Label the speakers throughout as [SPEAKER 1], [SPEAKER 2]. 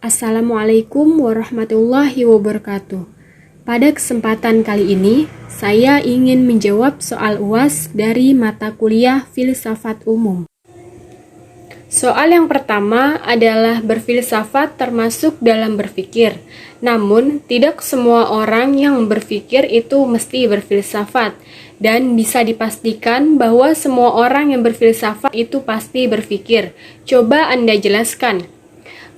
[SPEAKER 1] Assalamualaikum warahmatullahi wabarakatuh. Pada kesempatan kali ini, saya ingin menjawab soal UAS dari mata kuliah Filsafat Umum. Soal yang pertama adalah berfilsafat termasuk dalam berpikir. Namun, tidak semua orang yang berpikir itu mesti berfilsafat. Dan bisa dipastikan bahwa semua orang yang berfilsafat itu pasti berpikir. Coba Anda jelaskan.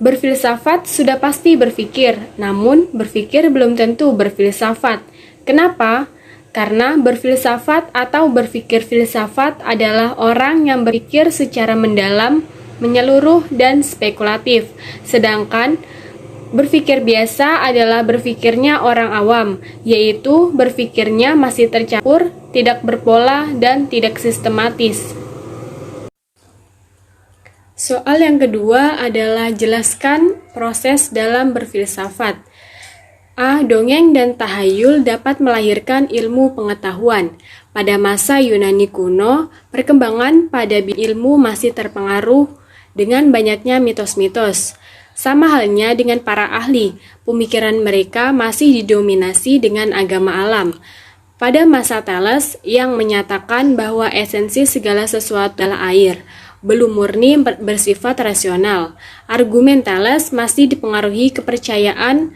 [SPEAKER 1] Berfilsafat sudah pasti berpikir, namun berpikir belum tentu berfilsafat. Kenapa? Karena berfilsafat atau berpikir filsafat adalah orang yang berpikir secara mendalam, menyeluruh, dan spekulatif. Sedangkan berpikir biasa adalah berpikirnya orang awam, yaitu berpikirnya masih tercampur, tidak berpola, dan tidak sistematis. Soal yang kedua adalah jelaskan proses dalam berfilsafat. A. Dongeng dan tahayul dapat melahirkan ilmu pengetahuan. Pada masa Yunani kuno, perkembangan pada ilmu masih terpengaruh dengan banyaknya mitos-mitos. Sama halnya dengan para ahli, pemikiran mereka masih didominasi dengan agama alam. Pada masa Thales yang menyatakan bahwa esensi segala sesuatu adalah air, belum murni bersifat rasional. Argumen Thales masih dipengaruhi kepercayaan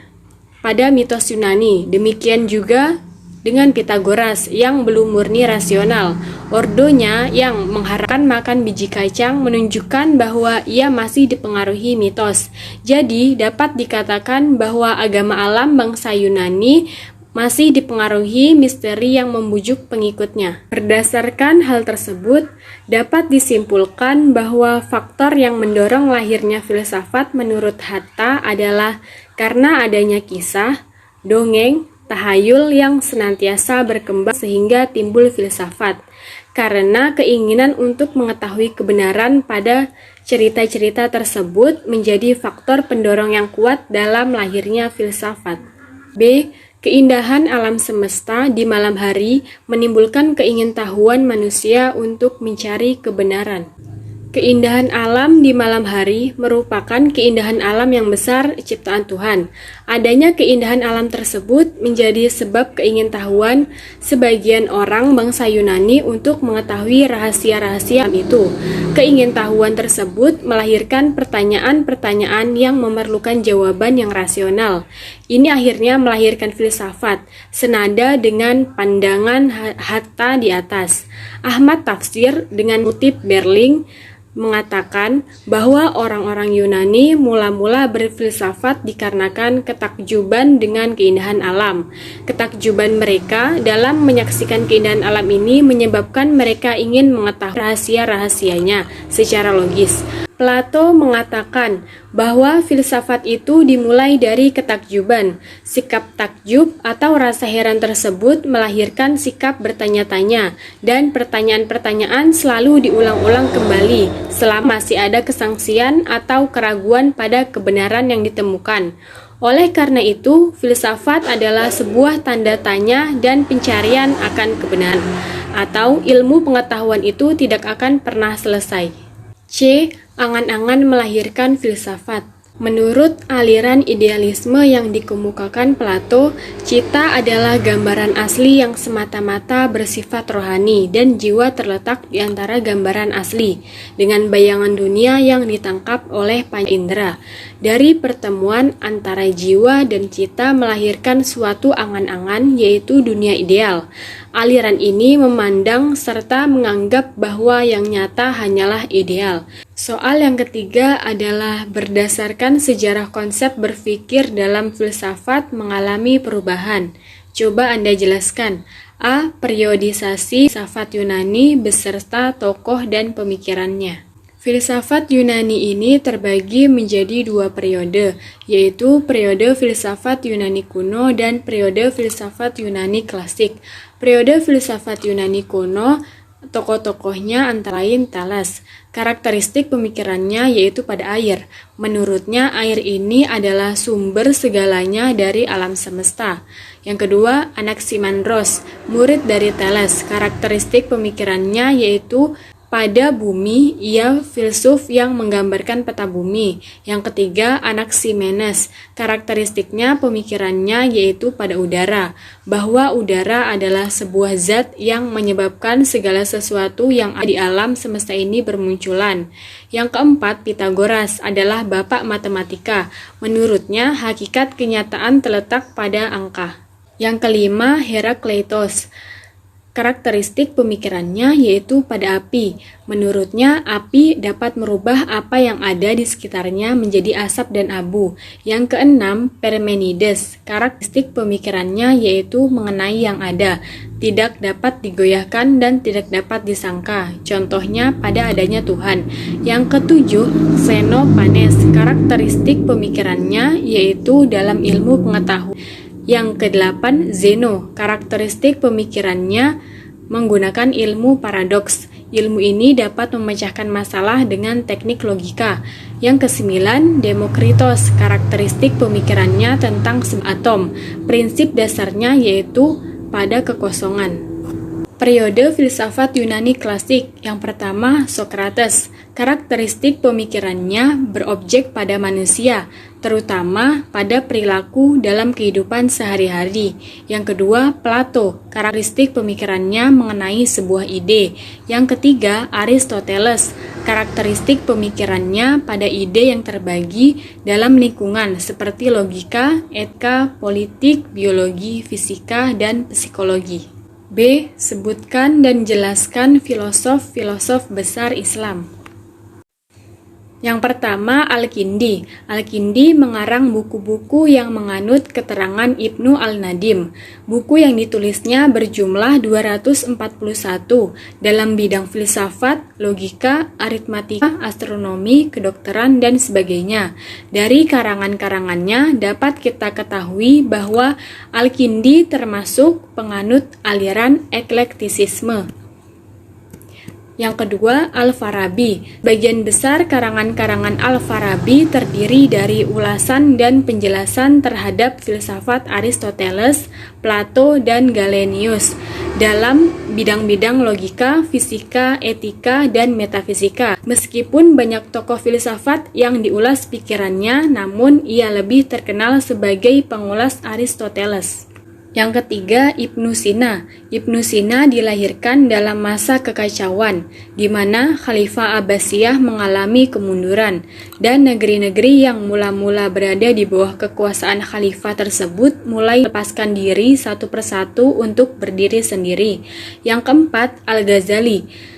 [SPEAKER 1] pada mitos Yunani. Demikian juga dengan Pitagoras yang belum murni rasional. Ordonya yang mengharapkan makan biji kacang menunjukkan bahwa ia masih dipengaruhi mitos. Jadi dapat dikatakan bahwa agama alam bangsa Yunani masih dipengaruhi misteri yang membujuk pengikutnya. Berdasarkan hal tersebut, dapat disimpulkan bahwa faktor yang mendorong lahirnya filsafat menurut Hatta adalah karena adanya kisah, dongeng, tahayul yang senantiasa berkembang sehingga timbul filsafat. Karena keinginan untuk mengetahui kebenaran pada cerita-cerita tersebut menjadi faktor pendorong yang kuat dalam lahirnya filsafat. B. Keindahan alam semesta di malam hari menimbulkan keingintahuan manusia untuk mencari kebenaran. Keindahan alam di malam hari merupakan keindahan alam yang besar ciptaan Tuhan. Adanya keindahan alam tersebut menjadi sebab keingintahuan sebagian orang bangsa Yunani untuk mengetahui rahasia-rahasia itu. Keingintahuan tersebut melahirkan pertanyaan-pertanyaan yang memerlukan jawaban yang rasional. Ini akhirnya melahirkan filsafat, senada dengan pandangan Hatta di atas. Ahmad Tafsir dengan kutip Berling mengatakan bahwa orang-orang Yunani mula-mula berfilsafat dikarenakan ketakjuban dengan keindahan alam. Ketakjuban mereka dalam menyaksikan keindahan alam ini menyebabkan mereka ingin mengetahui rahasia-rahasianya secara logis. Plato mengatakan bahwa filsafat itu dimulai dari ketakjuban. Sikap takjub atau rasa heran tersebut melahirkan sikap bertanya-tanya, dan pertanyaan-pertanyaan selalu diulang-ulang kembali selama masih ada kesangsian atau keraguan pada kebenaran yang ditemukan. Oleh karena itu, filsafat adalah sebuah tanda tanya dan pencarian akan kebenaran, atau ilmu pengetahuan itu tidak akan pernah selesai. C. Angan-angan melahirkan filsafat. Menurut aliran idealisme yang dikemukakan Plato, cita adalah gambaran asli yang semata-mata bersifat rohani dan jiwa terletak di antara gambaran asli dengan bayangan dunia yang ditangkap oleh panca indera. Dari pertemuan antara jiwa dan cita melahirkan suatu angan-angan, yaitu dunia ideal. Aliran ini memandang serta menganggap bahwa yang nyata hanyalah ideal. Soal yang ketiga adalah berdasarkan sejarah konsep berpikir dalam filsafat mengalami perubahan. Coba Anda jelaskan. A. Periodisasi filsafat Yunani beserta tokoh dan pemikirannya. Filsafat Yunani ini terbagi menjadi dua periode, yaitu periode filsafat Yunani kuno dan periode filsafat Yunani klasik. Periode filsafat Yunani kuno, tokoh-tokohnya antara lain Thales. Karakteristik pemikirannya yaitu pada air. Menurutnya air ini adalah sumber segalanya dari alam semesta. Yang kedua, Anaximandros, murid dari Thales. Karakteristik pemikirannya yaitu Pada bumi, ia filsuf yang menggambarkan peta bumi. Yang ketiga, Anaximenes. Karakteristiknya pemikirannya yaitu pada udara, bahwa udara adalah sebuah zat yang menyebabkan segala sesuatu yang ada di alam semesta ini bermunculan. Yang keempat, Pythagoras adalah bapak matematika. Menurutnya, hakikat kenyataan terletak pada angka. Yang kelima, Herakleitos. Karakteristik pemikirannya yaitu pada api. Menurutnya, api dapat merubah apa yang ada di sekitarnya menjadi asap dan abu. Yang keenam, Parmenides. Karakteristik pemikirannya yaitu mengenai yang ada, tidak dapat digoyahkan dan tidak dapat disangka. Contohnya pada adanya Tuhan. Yang ketujuh, Xenophanes. Karakteristik pemikirannya yaitu dalam ilmu pengetahuan. Yang kedelapan, Zeno. Karakteristik pemikirannya menggunakan ilmu paradoks. Ilmu ini dapat memecahkan masalah dengan teknik logika. Yang kesembilan, Demokritos. Karakteristik pemikirannya tentang atom. Prinsip dasarnya yaitu pada kekosongan. Periode filsafat Yunani klasik. Yang pertama, Socrates. Karakteristik pemikirannya berobjek pada manusia, terutama pada perilaku dalam kehidupan sehari-hari. Yang kedua, Plato. Karakteristik pemikirannya mengenai sebuah ide. Yang ketiga, Aristoteles. Karakteristik pemikirannya pada ide yang terbagi dalam lingkungan seperti logika, etika, politik, biologi, fisika, dan psikologi. B. Sebutkan dan jelaskan filosof-filosof besar Islam. Yang pertama, Al-Kindi. Al-Kindi mengarang buku-buku yang menganut keterangan Ibnu Al-Nadim. Buku yang ditulisnya berjumlah 241 dalam bidang filsafat, logika, aritmatika, astronomi, kedokteran, dan sebagainya. Dari karangan-karangannya dapat kita ketahui bahwa Al-Kindi termasuk penganut aliran eklektisisme. Yang kedua, Al-Farabi. Bagian besar karangan-karangan Al-Farabi terdiri dari ulasan dan penjelasan terhadap filsafat Aristoteles, Plato, dan Galenius dalam bidang-bidang logika, fisika, etika, dan metafisika. Meskipun banyak tokoh filsafat yang diulas pikirannya, namun ia lebih terkenal sebagai pengulas Aristoteles. Yang ketiga, Ibnu Sina. Ibnu Sina dilahirkan dalam masa kekacauan, di mana Khalifah Abbasiyah mengalami kemunduran, dan negeri-negeri yang mula-mula berada di bawah kekuasaan khalifah tersebut mulai melepaskan diri satu persatu untuk berdiri sendiri. Yang keempat, Al-Ghazali.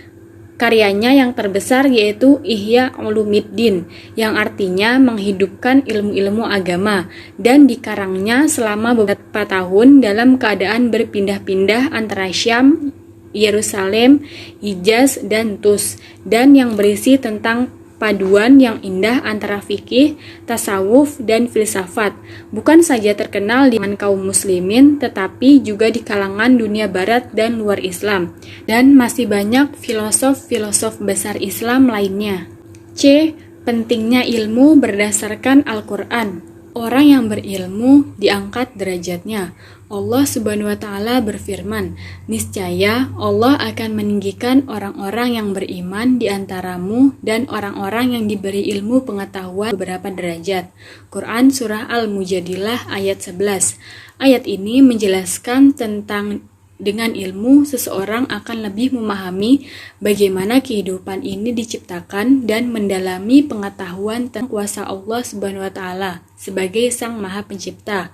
[SPEAKER 1] Karyanya yang terbesar yaitu Ihya Ulumuddin, yang artinya menghidupkan ilmu-ilmu agama, dan dikarangnya selama beberapa tahun dalam keadaan berpindah-pindah antara Syam, Yerusalem, Hijaz, dan Tus, dan yang berisi tentang paduan yang indah antara fikih, tasawuf, dan filsafat. Bukan saja terkenal di kalangan kaum muslimin, tetapi juga di kalangan dunia barat dan luar Islam. Dan masih banyak filosof-filosof besar Islam lainnya. C. Pentingnya ilmu berdasarkan Al-Quran. Orang yang berilmu diangkat derajatnya. Allah Subhanahu wa Ta'ala berfirman, "Niscaya Allah akan meninggikan orang-orang yang beriman di antaramu dan orang-orang yang diberi ilmu pengetahuan beberapa derajat." Quran Surah Al-Mujadilah ayat 11. Ayat ini menjelaskan tentang dengan ilmu seseorang akan lebih memahami bagaimana kehidupan ini diciptakan dan mendalami pengetahuan tentang kuasa Allah Subhanahu wa Ta'ala sebagai Sang Maha Pencipta.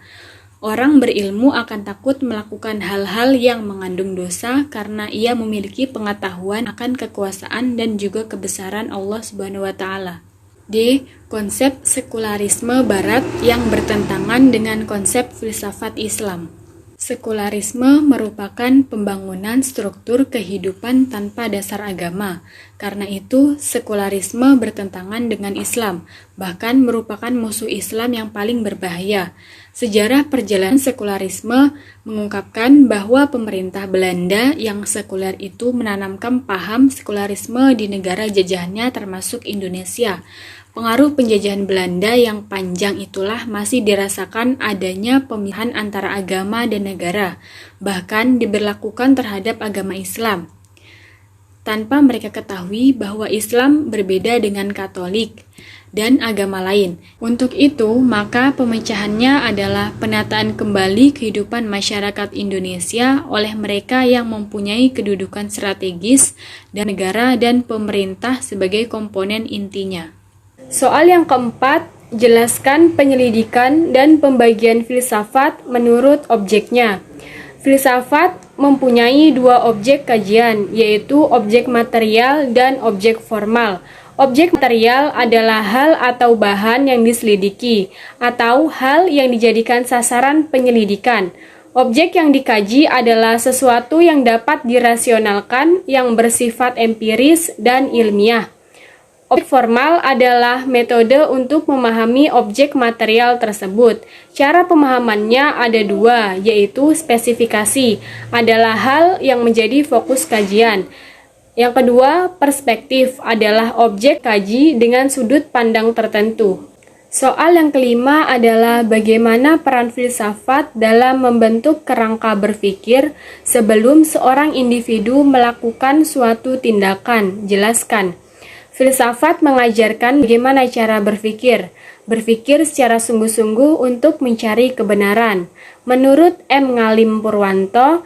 [SPEAKER 1] Orang berilmu akan takut melakukan hal-hal yang mengandung dosa karena ia memiliki pengetahuan akan kekuasaan dan juga kebesaran Allah Subhanahu wa Ta'ala. D. Konsep sekularisme Barat yang bertentangan dengan konsep filsafat Islam. Sekularisme merupakan pembangunan struktur kehidupan tanpa dasar agama. Karena itu, sekularisme bertentangan dengan Islam, bahkan merupakan musuh Islam yang paling berbahaya. Sejarah perjalanan sekularisme mengungkapkan bahwa pemerintah Belanda yang sekuler itu menanamkan paham sekularisme di negara jajahannya termasuk Indonesia. Pengaruh penjajahan Belanda yang panjang itulah masih dirasakan adanya pemisahan antara agama dan negara, bahkan diberlakukan terhadap agama Islam. tanpa mereka ketahui bahwa Islam berbeda dengan Katolik dan agama lain. Untuk itu, maka pemecahannya adalah penataan kembali kehidupan masyarakat Indonesia oleh mereka yang mempunyai kedudukan strategis dan negara dan pemerintah sebagai komponen intinya. Soal yang keempat, jelaskan penyelidikan dan pembagian filsafat menurut objeknya. Filsafat mempunyai dua objek kajian, yaitu objek material dan objek formal. Objek material adalah hal atau bahan yang diselidiki, atau hal yang dijadikan sasaran penyelidikan. Objek yang dikaji adalah sesuatu yang dapat dirasionalkan, yang bersifat empiris dan ilmiah. Objek formal adalah metode untuk memahami objek material tersebut. Cara pemahamannya ada dua, yaitu spesifikasi, adalah hal yang menjadi fokus kajian. Yang kedua, perspektif, adalah objek kaji dengan sudut pandang tertentu. Soal yang kelima adalah bagaimana peran filsafat dalam membentuk kerangka berpikir sebelum seorang individu melakukan suatu tindakan. Jelaskan. Filsafat mengajarkan bagaimana cara berpikir secara sungguh-sungguh untuk mencari kebenaran. Menurut M. Ngalim Purwanto,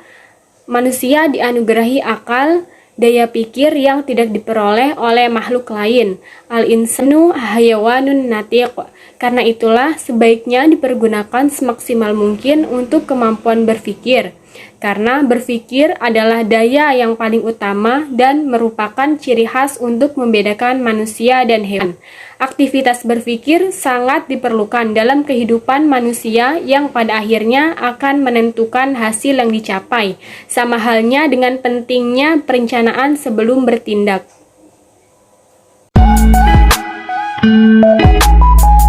[SPEAKER 1] manusia dianugerahi akal, daya pikir yang tidak diperoleh oleh makhluk lain. Al-insanu hayawanun natiq. Karena itulah sebaiknya dipergunakan semaksimal mungkin untuk kemampuan berpikir. Karena berpikir adalah daya yang paling utama dan merupakan ciri khas untuk membedakan manusia dan hewan. Aktivitas berpikir sangat diperlukan dalam kehidupan manusia yang pada akhirnya akan menentukan hasil yang dicapai, sama halnya dengan pentingnya perencanaan sebelum bertindak.